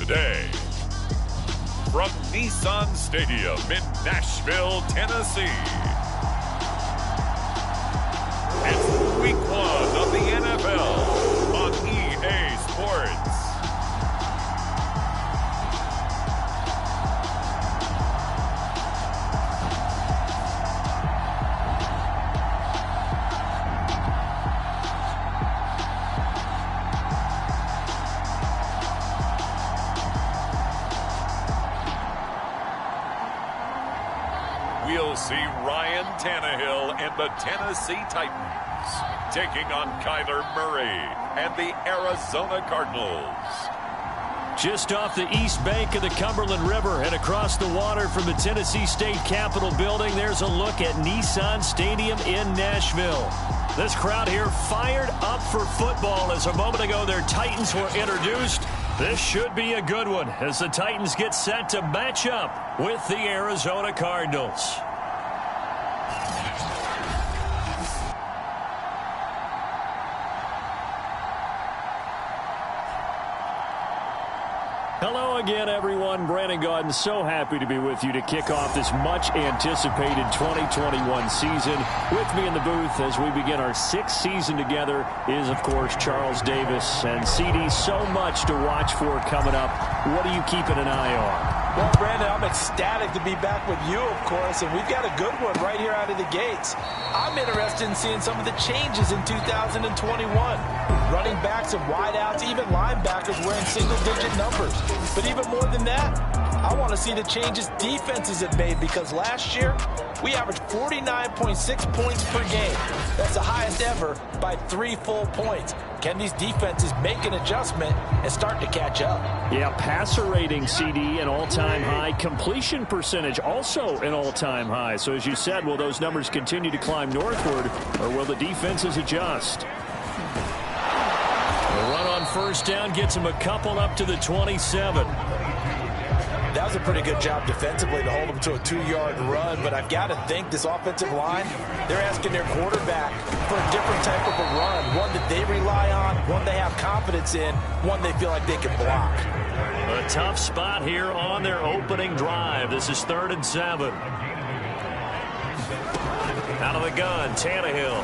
today. From Nissan Stadium in Nashville, Tennessee, it's Week 1 of the NFL on EA Sports. We'll see Ryan Tannehill and the Tennessee Titans taking on Kyler Murray and the Arizona Cardinals. Just off the east bank of the Cumberland River and across the water from the Tennessee State Capitol building, there's a look at Nissan Stadium in Nashville. This crowd here fired up for football as a moment ago their Titans were introduced. This should be a good one as the Titans get set to match up with the Arizona Cardinals. Hello again, everyone. Brandon Gaudin, so happy to be with you to kick off this much-anticipated 2021 season. With me in the booth as we begin our sixth season together is, of course, Charles Davis. And, CD, so much to watch for coming up. What are you keeping an eye on? Well, Brandon, I'm ecstatic to be back with you, of course, and we've got a good one right here out of the gates. I'm interested in seeing some of the changes in 2021. Running backs and wideouts, even linebackers wearing single-digit numbers. But even more than that, I want to see the changes defenses have made because last year we averaged 49.6 points per game. That's the highest ever by 3 full points. Can these defenses make an adjustment and start to catch up? Yeah, passer rating, CD, an all-time high. Completion percentage also an all-time high. So as you said, will those numbers continue to climb northward, or will the defenses adjust? The run on first down gets him a couple up to the 27. That was a pretty good job defensively to hold them to a 2-yard run, but I've got to think this offensive line, they're asking their quarterback for a different type of a run, one that they rely on, one they have confidence in, one they feel like they can block. A tough spot here on their opening drive. This is 3rd and 7. Out of the gun, Tannehill.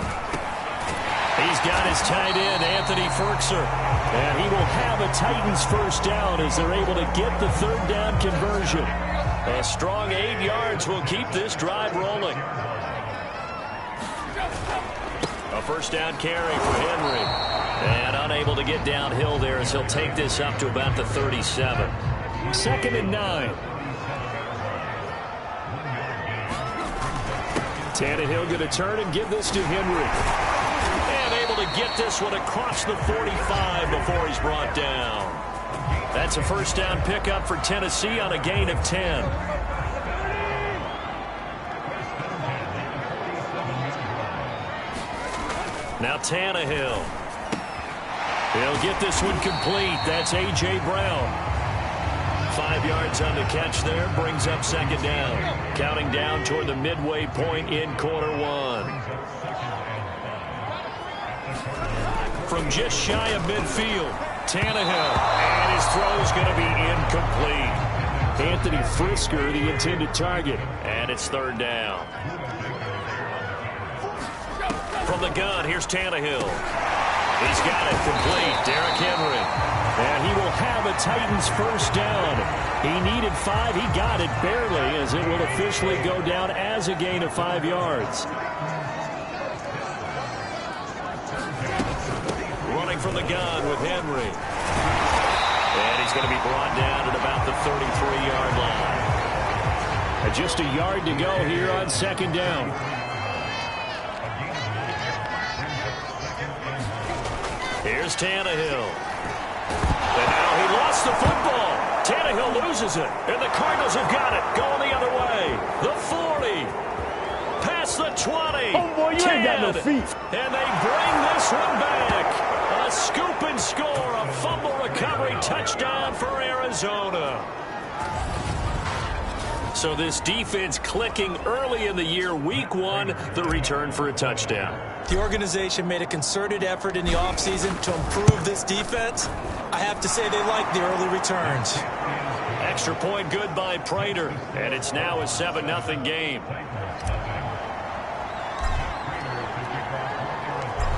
He's got his tight end, Anthony Ferkser. And he will have a Titans first down as they're able to get the 3rd down conversion. A strong 8 yards will keep this drive rolling. A first down carry for Henry. And unable to get downhill there as he'll take this up to about the 37. 2nd and 9. Tannehill going to turn and give this to Henry. To get this one across the 45 before he's brought down. That's a first down pickup for Tennessee on a gain of 10. Now Tannehill. He'll get this one complete. That's A.J. Brown. 5 yards on the catch there. Brings up 2nd down. Counting down toward the midway point in quarter 1. From just shy of midfield, Tannehill, and his throw is going to be incomplete. Anthony Ferkser, the intended target, and it's 3rd down. From the gun, here's Tannehill. He's got it complete, Derrick Henry. And he will have a Titans first down. He needed 5, he got it barely, as it will officially go down as a gain of 5 yards. From the gun with Henry. And he's going to be brought down at about the 33-yard line. And just a yard to go here on 2nd down. Here's Tannehill. And now he lost the football. Tannehill loses it. And the Cardinals have got it. Going the other way. The 40. Past the 20. Oh, boy, you ain't got no feet. And they bring this one back. A scoop and score, a fumble recovery touchdown for Arizona. So this defense clicking early in the year, week 1, the return for a touchdown. The organization made a concerted effort in the offseason to improve this defense. I have to say they like the early returns. Extra point good by Prater, and it's now a 7-0 game.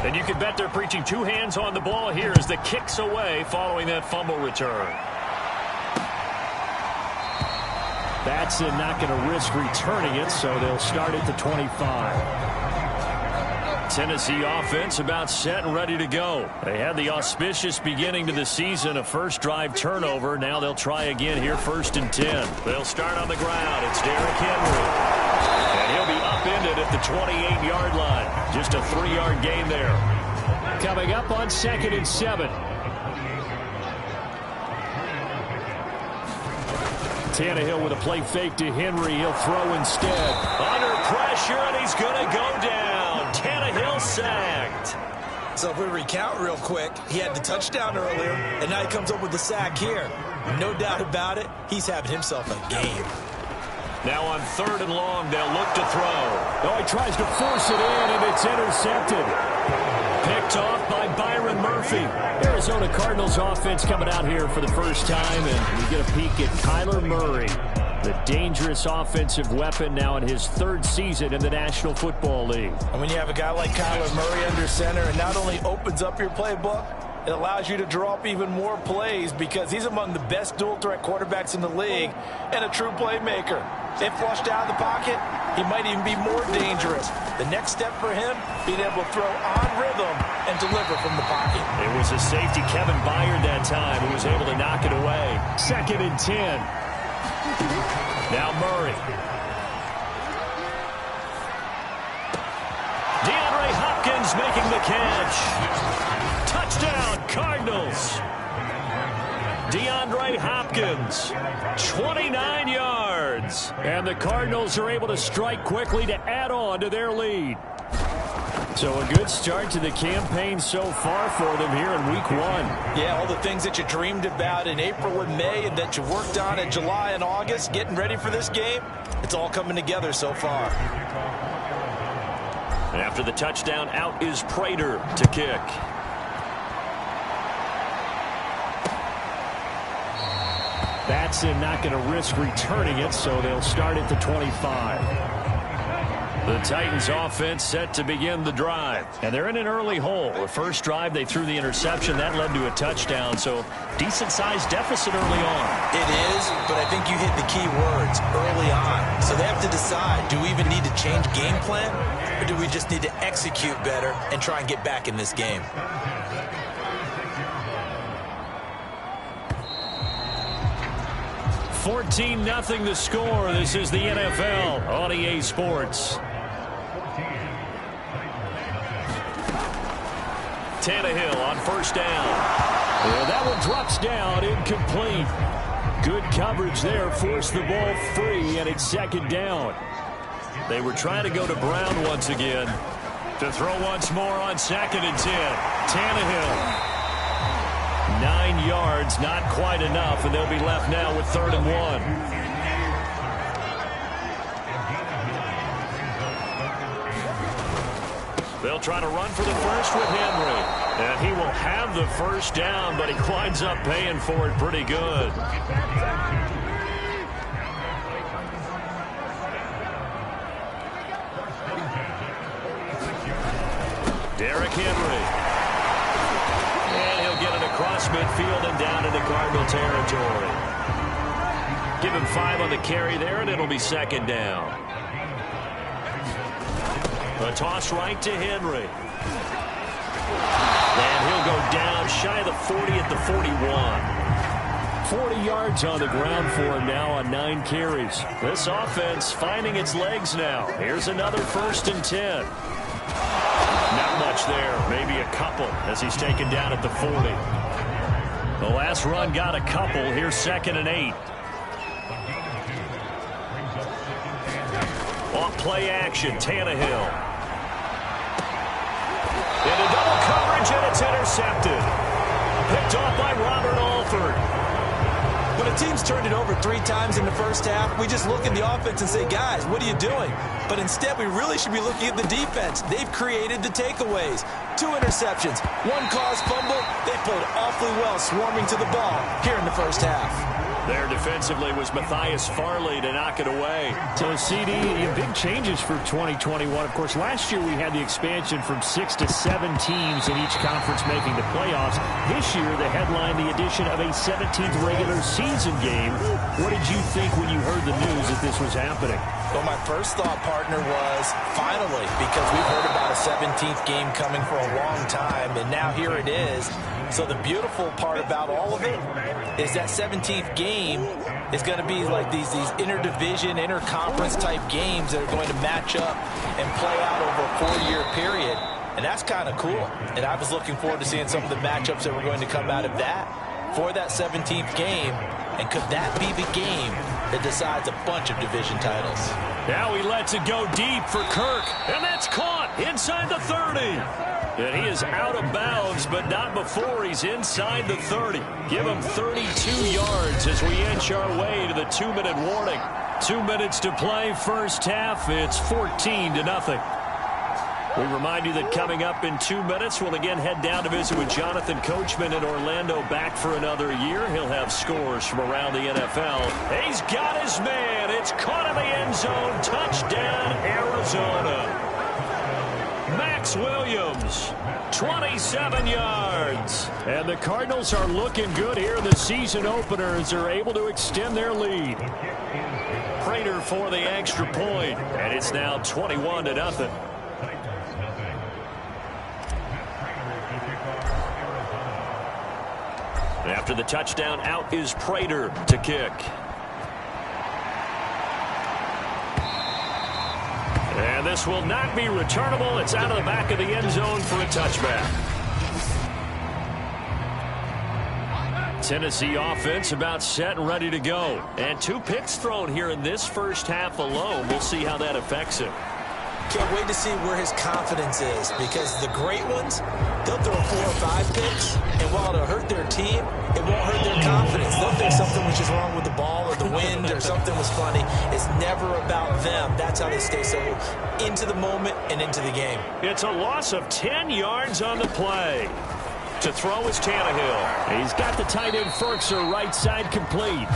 And you can bet they're preaching 2 hands on the ball here as the kick's away following that fumble return. Batson not going to risk returning it, so they'll start at the 25. Tennessee offense about set and ready to go. They had the auspicious beginning to the season, a first drive turnover. Now they'll try again here, 1st and 10. They'll start on the ground. It's Derrick Henry. And he'll be upended at the 28-yard line. Just a 3-yard gain there. Coming up on 2nd and 7. Tannehill with a play fake to Henry. He'll throw instead. Under pressure, and he's going to go down. Tannehill sacked. So if we recount real quick, he had the touchdown earlier, and now he comes up with the sack here. No doubt about it, he's having himself a game. Now on 3rd and long, they'll look to throw. Oh, he tries to force it in, and it's intercepted. Picked off by Byron Murphy. Arizona Cardinals offense coming out here for the first time, and we get a peek at Kyler Murray, the dangerous offensive weapon now in his 3rd season in the National Football League. And when you have a guy like Kyler Murray under center, it not only opens up your playbook, it allows you to draw up even more plays because he's among the best dual-threat quarterbacks in the league and a true playmaker. If flushed out of the pocket, he might even be more dangerous. The next step for him, being able to throw on rhythm and deliver from the pocket. It was a safety, Kevin Byard, that time, who was able to knock it away. 2nd and 10. Now Murray. DeAndre Hopkins making the catch. Touchdown, Cardinals. DeAndre Hopkins, 29 yards. And the Cardinals are able to strike quickly to add on to their lead. So a good start to the campaign so far for them here in week 1. Yeah, all the things that you dreamed about in April and May and that you worked on in July and August, getting ready for this game, it's all coming together so far. After the touchdown, out is Prater to kick. Batson not going to risk returning it, so they'll start at the 25. The Titans offense set to begin the drive. And they're in an early hole. The first drive, they threw the interception. That led to a touchdown, so decent-sized deficit early on. It is, but I think you hit the key words, early on. So they have to decide, do we even need to change game plan, or do we just need to execute better and try and get back in this game? $14-0 the score. This is the NFL on EA Sports. Tannehill on 1st down. Yeah, that one drops down, incomplete. Good coverage there, forced the ball free, and it's 2nd down. They were trying to go to Brown once again. To throw once more on 2nd and 10. Tannehill. 9 yards, not quite enough, and they'll be left now with 3rd and 1. They'll try to run for the first with Henry. And he will have the 1st down, but he winds up paying for it pretty good. Derrick Henry. And he'll get it across midfield and down into Cardinal territory. Give him 5 on the carry there, and it'll be 2nd down. A toss right to Henry. And he'll go down shy of the 40 at the 41. 40 yards on the ground for him now on 9 carries. This offense finding its legs now. Here's another 1st and 10. Not much there, maybe a couple as he's taken down at the 40. The last run got a couple. Here's 2nd and 8. Off play action, Tannehill. Into double coverage, and it's intercepted. Picked off by Robert Alford. The When a team's turned it over 3 times in the first half, we just look at the offense and say, guys, what are you doing? But instead, we really should be looking at the defense. They've created the takeaways. 2 interceptions, 1 caused fumble. They played awfully well swarming to the ball here in the first half. There defensively was Matthias Farley to knock it away. So, CD, big changes for 2021. Of course, last year we had the expansion from 6 to 7 teams in each conference making the playoffs. This year, they headlined the addition of a 17th regular season game. What did you think when you heard the news that this was happening? Well, my first thought, partner, was finally, because we've heard about a 17th game coming for a long time, and now here it is. So the beautiful part about all of it is that 17th game is going to be like these interdivision, interconference type games that are going to match up and play out over a 4-year period. And that's kind of cool. And I was looking forward to seeing some of the matchups that were going to come out of that for that 17th game. And could that be the game that decides a bunch of division titles? Now he lets it go deep for Kirk. And that's caught inside the 30. And he is out of bounds, but not before he's inside the 30. Give him 32 yards as we inch our way to the 2-minute warning. 2 minutes to play first half. It's 14-0. We remind you that coming up in 2 minutes, we'll again head down to visit with Jonathan Coachman in Orlando, back for another year. He'll have scores from around the NFL. He's got his man. It's caught in the end zone. Touchdown, Arizona. Max Williams, 27 yards. And the Cardinals are looking good here in the season opener as they're able to extend their lead. Prater for the extra point, and it's now 21-0. After the touchdown, out is Prater to kick. And this will not be returnable. It's out of the back of the end zone for a touchback. Tennessee offense about set and ready to go. And 2 picks thrown here in this first half alone. We'll see how that affects him. Can't wait to see where his confidence is, because the great ones, they'll throw 4 or 5 picks, and while it'll hurt their team, it won't hurt their confidence. They'll think something was just wrong with the ball or the wind or something was funny. It's never about them. That's how they stay so into the moment and into the game. It's a loss of 10 yards on the play. To throw is Tannehill. He's got the tight end Ferkser right side complete.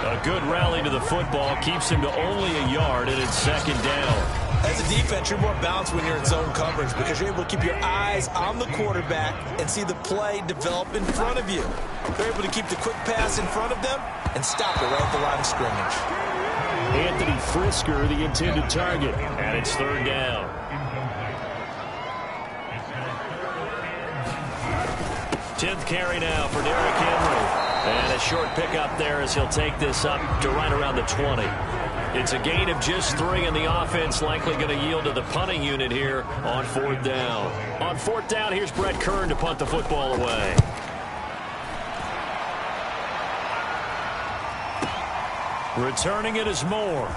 A good rally to the football keeps him to only a yard, and it's 2nd down. As a defense, you're more balanced when you're in zone coverage because you're able to keep your eyes on the quarterback and see the play develop in front of you. They're able to keep the quick pass in front of them and stop it right at the line of scrimmage. Anthony Frisker, the intended target, and it's 3rd down. Tenth carry now for Derrick Henry. And a short pickup there as he'll take this up to right around the 20. It's a gain of just 3, and the offense likely going to yield to the punting unit here on 4th down. On 4th down, here's Brett Kern to punt the football away. Returning it is Moore.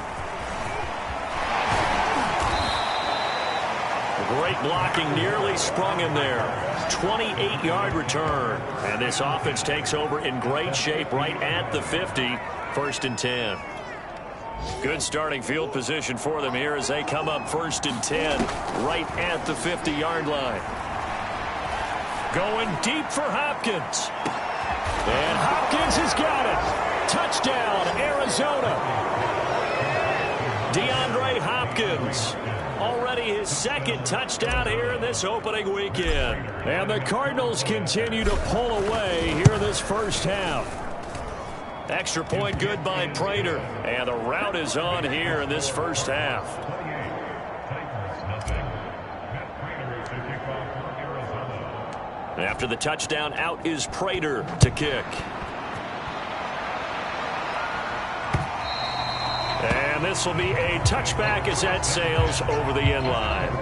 Great blocking, nearly sprung him there. 28-yard return. And this offense takes over in great shape right at the 50. 1st and 10. Good starting field position for them here as they come up 1st and 10 right at the 50-yard line. Going deep for Hopkins. And Hopkins has got it. Touchdown, Arizona. DeAndre Hopkins. Already his 2nd touchdown here in this opening weekend. And the Cardinals continue to pull away here in this first half. Extra point good by Prater. And the route is on here in this first half. After the touchdown, out is Prater to kick. And this will be a touchback as that sails over the end line.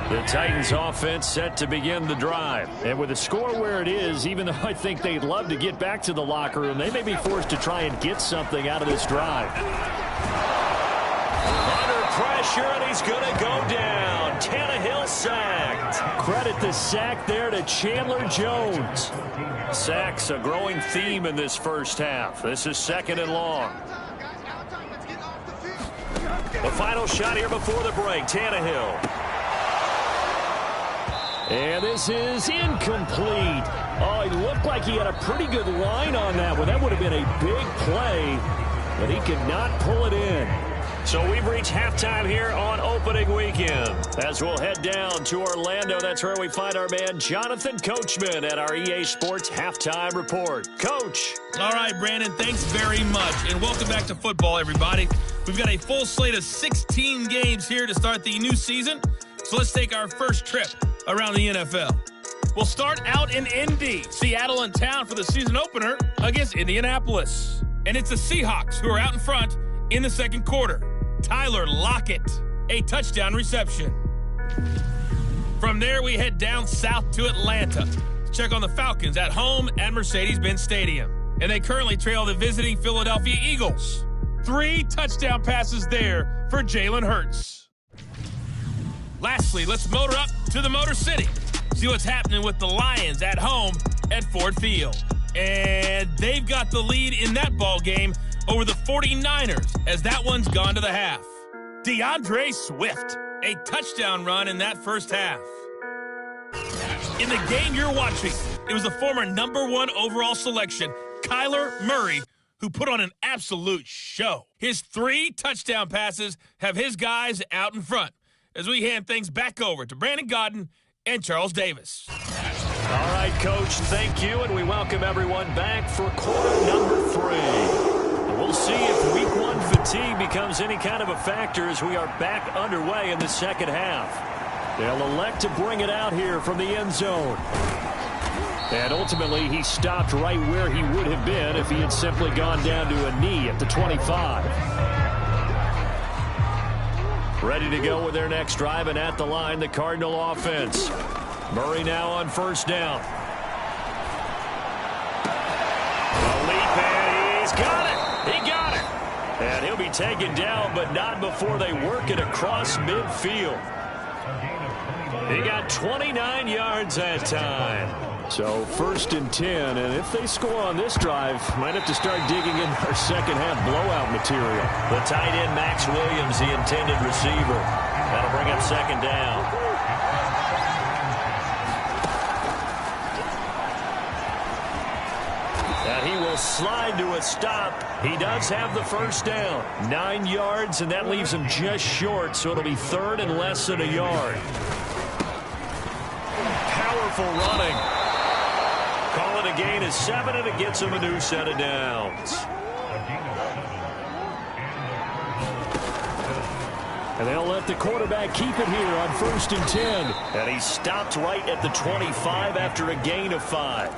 The Titans offense set to begin the drive. And with the score where it is, even though I think they'd love to get back to the locker room, they may be forced to try and get something out of this drive. Under pressure, and he's going to go down. Tannehill sacked. credit the sack there to Chandler Jones. Sacks a growing theme in this first half. This is 2nd and long. The final shot here before the break, Tannehill. And this is incomplete. Oh, he looked like he had a pretty good line on that one. That would have been a big play, but he could not pull it in. So we've reached halftime here on opening weekend. As we'll head down to Orlando, that's where we find our man Jonathan Coachman at our EA Sports Halftime Report. Coach. All right, Brandon, thanks very much. And welcome back to football, everybody. We've got a full slate of 16 games here to start the new season. So let's take our first trip around the NFL. We'll start out in Indy. Seattle in town for the season opener against Indianapolis. And it's the Seahawks who are out in front in the second quarter. Tyler Lockett, a touchdown reception. From there, we head down south to Atlanta to check on the Falcons at home at Mercedes-Benz Stadium. And they currently trail the visiting Philadelphia Eagles. 3 touchdown passes there for Jalen Hurts. Lastly, let's motor up to the Motor City. See what's happening with the Lions at home at Ford Field. And they've got the lead in that ball game over the 49ers as that one's gone to the half. DeAndre Swift, a touchdown run in that first half. In the game you're watching, it was the former #1 overall selection, Kyler Murray, who put on an absolute show. His 3 touchdown passes have his guys out in front as we hand things back over to Brandon Godden and Charles Davis. All right, Coach, thank you, and we welcome everyone back for quarter number 3. We'll see if week 1 fatigue becomes any kind of a factor as we are back underway in the second half. They'll elect to bring it out here from the end zone. And ultimately, he stopped right where he would have been if he had simply gone down to a knee at the 25. Ready to go with their next drive, and at the line, the Cardinal offense. Murray now on first down. A leap, and he's got it. He got it. And he'll be taken down, but not before they work it across midfield. He got 29 yards that time. So 1st and 10, and if they score on this drive, might have to start digging in our second half blowout material. The tight end, Max Williams, the intended receiver. That'll bring up 2nd down. He will slide to a stop. He does have the first down. 9 yards, and that leaves him just short, so it'll be 3rd and less than a yard. Powerful running. Call it a gain of 7, and it gets him a new set of downs. And they'll let the quarterback keep it here on 1st and 10. And he stopped right at the 25 after a gain of 5.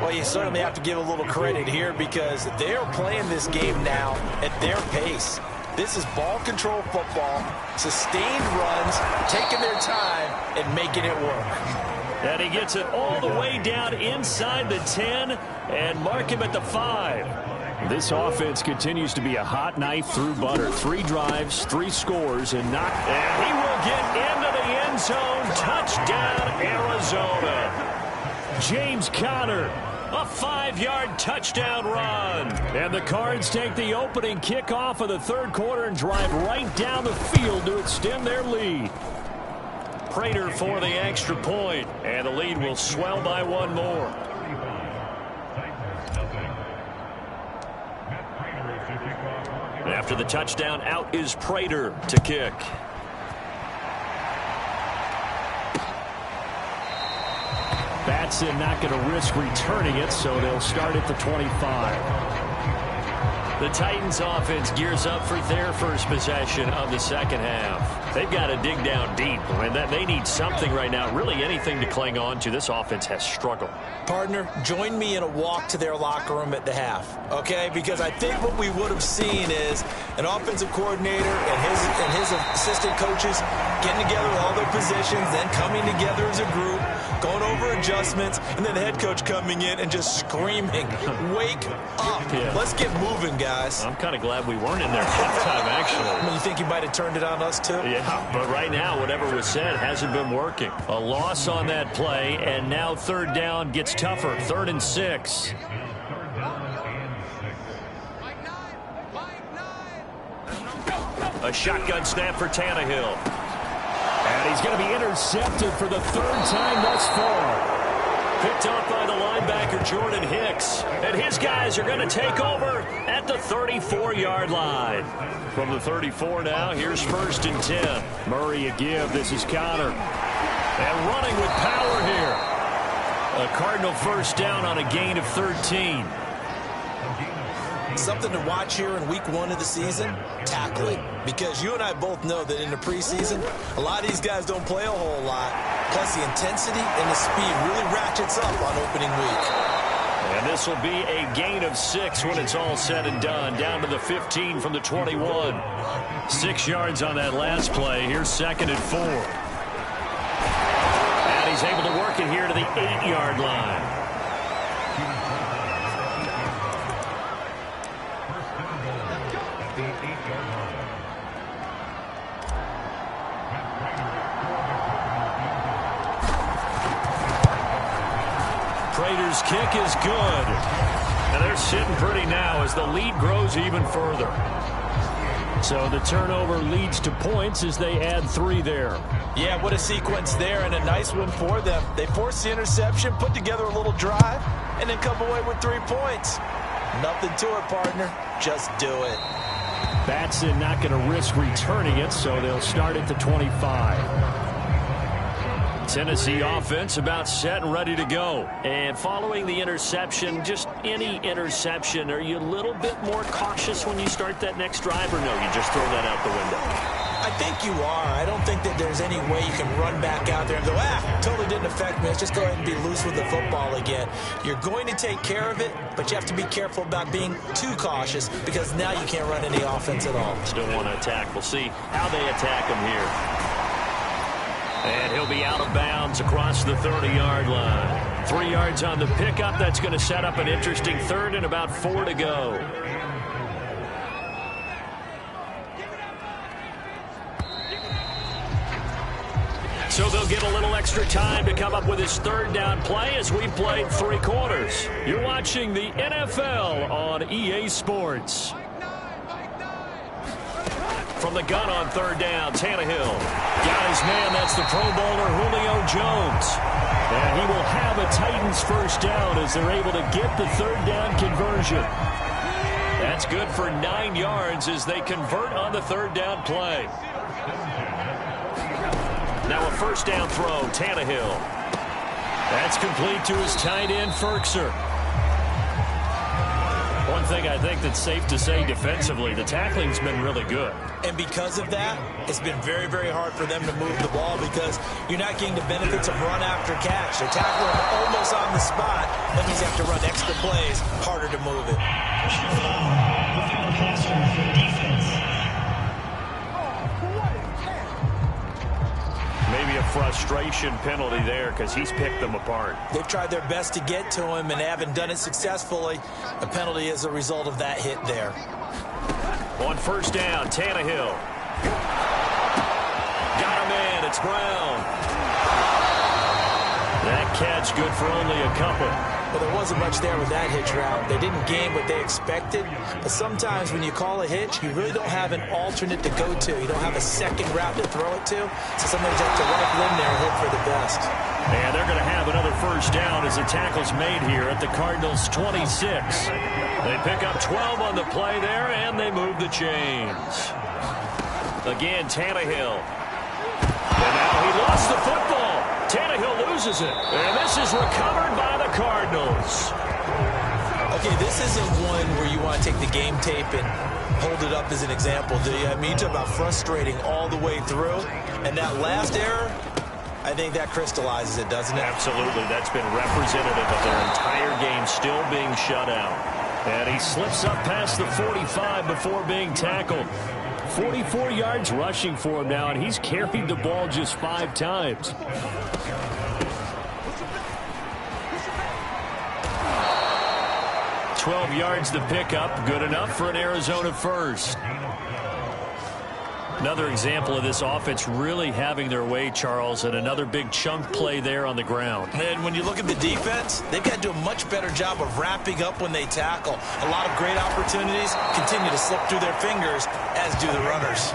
Well, you certainly have to give a little credit here because they're playing this game now at their pace. This is ball control football, sustained runs, taking their time and making it work. And he gets it all the way down inside the 10 and mark him at the 5. This offense continues to be a hot knife through butter. 3 drives, 3 scores, and he will get into the end zone. Touchdown, Arizona. James Conner. A 5-yard touchdown run. And the Cards take the opening kickoff of the 3rd quarter and drive right down the field to extend their lead. Prater for the extra point, and the lead will swell by 1 more. After the touchdown, out is Prater to kick. Batson not going to risk returning it, so they'll start at the 25. The Titans offense gears up for their first possession of the second half. They've got to dig down deep, and they need something right now, really anything to cling on to. This offense has struggled. Partner, join me in a walk to their locker room at the half, okay? Because I think what we would have seen is an offensive coordinator and his assistant coaches getting together with all their positions, then coming together as a group, going over adjustments, and then the head coach coming in and just screaming, wake up. Yeah. Let's get moving, guys. I'm kind of glad we weren't in there halftime, actually. I mean, you think you might have turned it on us, too? Yeah, but right now, whatever was said hasn't been working. A loss on that play, and now third down gets tougher. 3rd and 6. A shotgun snap for Tannehill. And he's going to be intercepted for the 3rd time thus far. Picked off by the linebacker, Jordan Hicks. And his guys are going to take over at the 34-yard line. From the 34 now, here's 1st and 10. Murray a give. This is Connor. And running with power here. A Cardinal first down on a gain of 13. Something to watch here in week 1 of the season, tackling. Because you and I both know that in the preseason, a lot of these guys don't play a whole lot. Plus the intensity and the speed really ratchets up on opening week. And this will be a gain of 6 when it's all said and done. Down to the 15 from the 21. 6 yards on that last play. Here's 2nd and 4. And he's able to work it here to the 8-yard line. Prater's kick is good. And they're sitting pretty now as the lead grows even further. So the turnover leads to points as they add 3 there. Yeah, what a sequence there, and a nice one for them. They force the interception, put together a little drive, and then come away with 3 points. Nothing to it, partner. Just do it. Batson not going to risk returning it, so they'll start at the 25. Tennessee offense about set and ready to go. And following the interception, just any interception, are you a little bit more cautious when you start that next drive, or no, you just throw that out the window? I think you are. I don't think that there's any way you can run back out there and go, totally didn't affect me. Let's just go ahead and be loose with the football again. You're going to take care of it, but you have to be careful about being too cautious because now you can't run any offense at all. Still want to attack. We'll see how they attack him here. And he'll be out of bounds across the 30-yard line. 3 yards on the pickup. That's going to set up an interesting 3rd and about 4 to go. So they'll get a little extra time to come up with his 3rd down play as we've played 3 quarters. You're watching the NFL on EA Sports. From the gun on 3rd down, Tannehill. Got his man, that's the Pro Bowler Julio Jones. And he will have a Titans first down as they're able to get the 3rd down conversion. That's good for 9 yards as they convert on the 3rd down play. Now a first down throw, Tannehill. That's complete to his tight end, Ferkser. One thing I think that's safe to say defensively, the tackling's been really good. And because of that, it's been very, very hard for them to move the ball because you're not getting the benefits of run after catch. They're tackling almost on the spot. That means you have to run extra plays, harder to move it. Maybe a frustration penalty there because he's picked them apart. They've tried their best to get to him and haven't done it successfully. A penalty is a result of that hit there. On first down, Tannehill. Got him in. It's Brown. That catch good for only a couple. Well, there wasn't much there with that hitch route. They didn't gain what they expected. But sometimes when you call a hitch, you really don't have an alternate to go to. You don't have a second route to throw it to. So sometimes you have to rifle in there and hope for the best. And they're going to have another first down as the tackle's made here at the Cardinals' 26. They pick up 12 on the play there, and they move the chains. Again, Tannehill. And now he lost the football. Tannehill loses it. And this is recovered by the Cardinals. Okay, this isn't one where you want to take the game tape and hold it up as an example, do you? I mean, you talk about frustrating all the way through. And that last error, I think that crystallizes it, doesn't it? Absolutely. That's been representative of their entire game still being shut out. And he slips up past the 45 before being tackled. 44 yards rushing for him now, and he's carried the ball just 5 times. $12 yards to pick up. Good enough for an Arizona first. Another example of this offense really having their way, Charles, and another big chunk play there on the ground. And when you look at the defense, they've got to do a much better job of wrapping up when they tackle. A lot of great opportunities continue to slip through their fingers, as do the runners.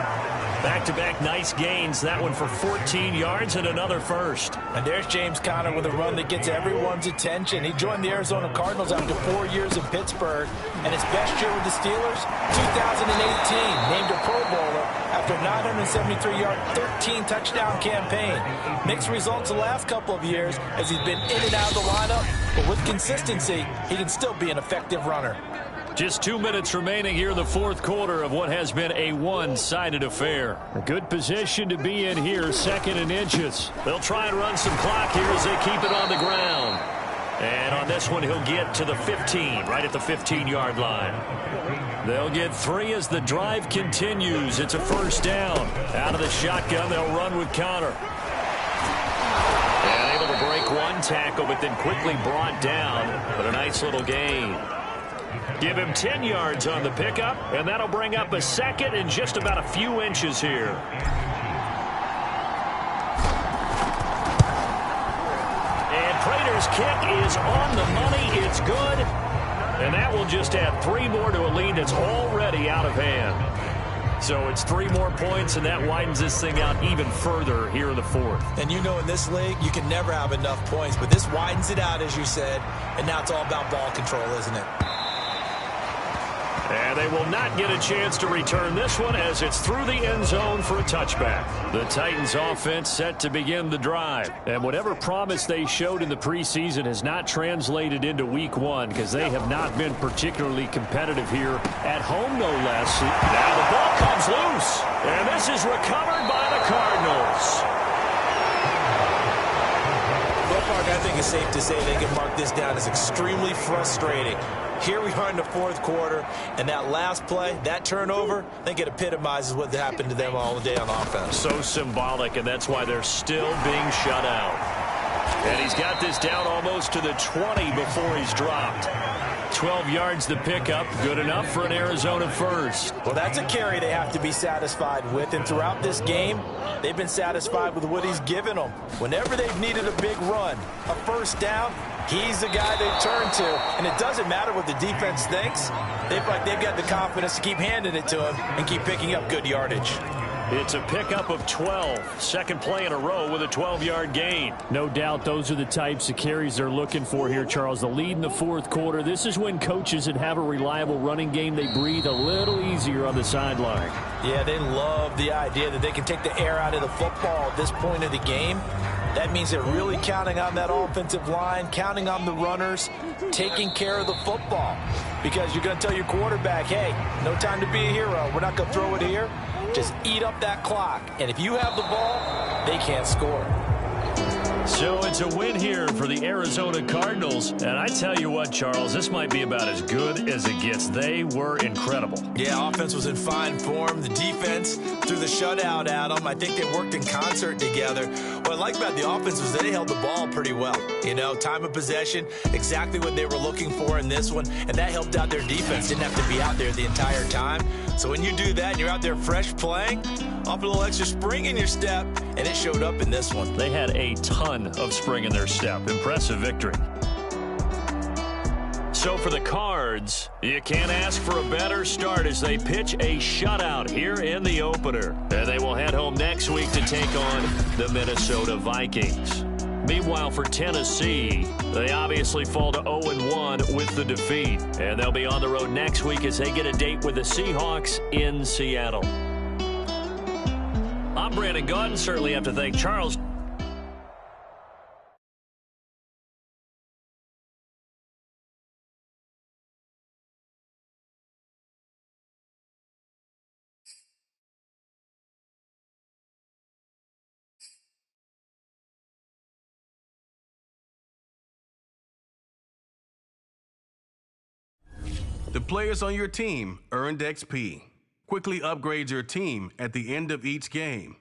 Back-to-back nice gains. That one for 14 yards and another first. And there's James Conner with a run that gets everyone's attention. He joined the Arizona Cardinals after 4 years in Pittsburgh. And his best year with the Steelers, 2018, named a Pro Bowler after a 973-yard, 13-touchdown campaign. Mixed results the last couple of years as he's been in and out of the lineup. But with consistency, he can still be an effective runner. Just 2 minutes remaining here in the fourth quarter of what has been a one-sided affair. A good position to be in here, 2nd and inches. They'll try and run some clock here as they keep it on the ground. And on this one, he'll get to the 15, right at the 15-yard line. They'll get 3 as the drive continues. It's a first down. Out of the shotgun, they'll run with Conner. And able to break one tackle, but then quickly brought down. But a nice little gain. Give him 10 yards on the pickup, and that'll bring up a 2nd and just about a few inches here. And Prater's kick is on the money. It's good. And that will just add 3 more to a lead that's already out of hand. So it's 3 more points, and that widens this thing out even further here in the fourth. And you know in this league, you can never have enough points, but this widens it out, as you said, and now it's all about ball control, isn't it? And they will not get a chance to return this one as it's through the end zone for a touchback. The Titans offense set to begin the drive. And whatever promise they showed in the preseason has not translated into week 1 because they have not been particularly competitive here at home, no less. Now the ball comes loose. And this is recovered by the Cardinals. Mark, I think it's safe to say they can mark this down as extremely frustrating. Here we are in the fourth quarter, and that last play, that turnover, I think it epitomizes what happened to them all day on offense. So symbolic, and that's why they're still being shut out. And he's got this down almost to the 20 before he's dropped. 12 yards to pick up, good enough for an Arizona first. Well, that's a carry they have to be satisfied with, and throughout this game, they've been satisfied with what he's given them. Whenever they've needed a big run, a first down, he's the guy they turn to. And it doesn't matter what the defense thinks. They've got the confidence to keep handing it to him and keep picking up good yardage. It's a pickup of 12. Second play in a row with a 12-yard gain. No doubt those are the types of carries they're looking for here, Charles. The lead in the fourth quarter. This is when coaches that have a reliable running game, they breathe a little easier on the sideline. Yeah, they love the idea that they can take the air out of the football at this point of the game. That means they're really counting on that offensive line, counting on the runners, taking care of the football. Because you're going to tell your quarterback, hey, no time to be a hero. We're not going to throw it here. Just eat up that clock. And if you have the ball, they can't score. So it's a win here for the Arizona Cardinals. And I tell you what, Charles, this might be about as good as it gets. They were incredible. Yeah, offense was in fine form. The defense threw the shutout at them. I think they worked in concert together. What I like about the offense was they held the ball pretty well. You know, time of possession, exactly what they were looking for in this one. And that helped out their defense. Didn't have to be out there the entire time. So when you do that and you're out there fresh playing, off a little extra spring in your step, and it showed up in this one. They had a ton of spring in their step. Impressive victory. So for the Cards, you can't ask for a better start as they pitch a shutout here in the opener. And they will head home next week to take on the Minnesota Vikings. Meanwhile, for Tennessee, they obviously fall to 0-1 with the defeat. And they'll be on the road next week as they get a date with the Seahawks in Seattle. I'm Brandon Gaudin. Certainly have to thank Charles. The players on your team earned XP. quickly upgrade your team at the end of each game.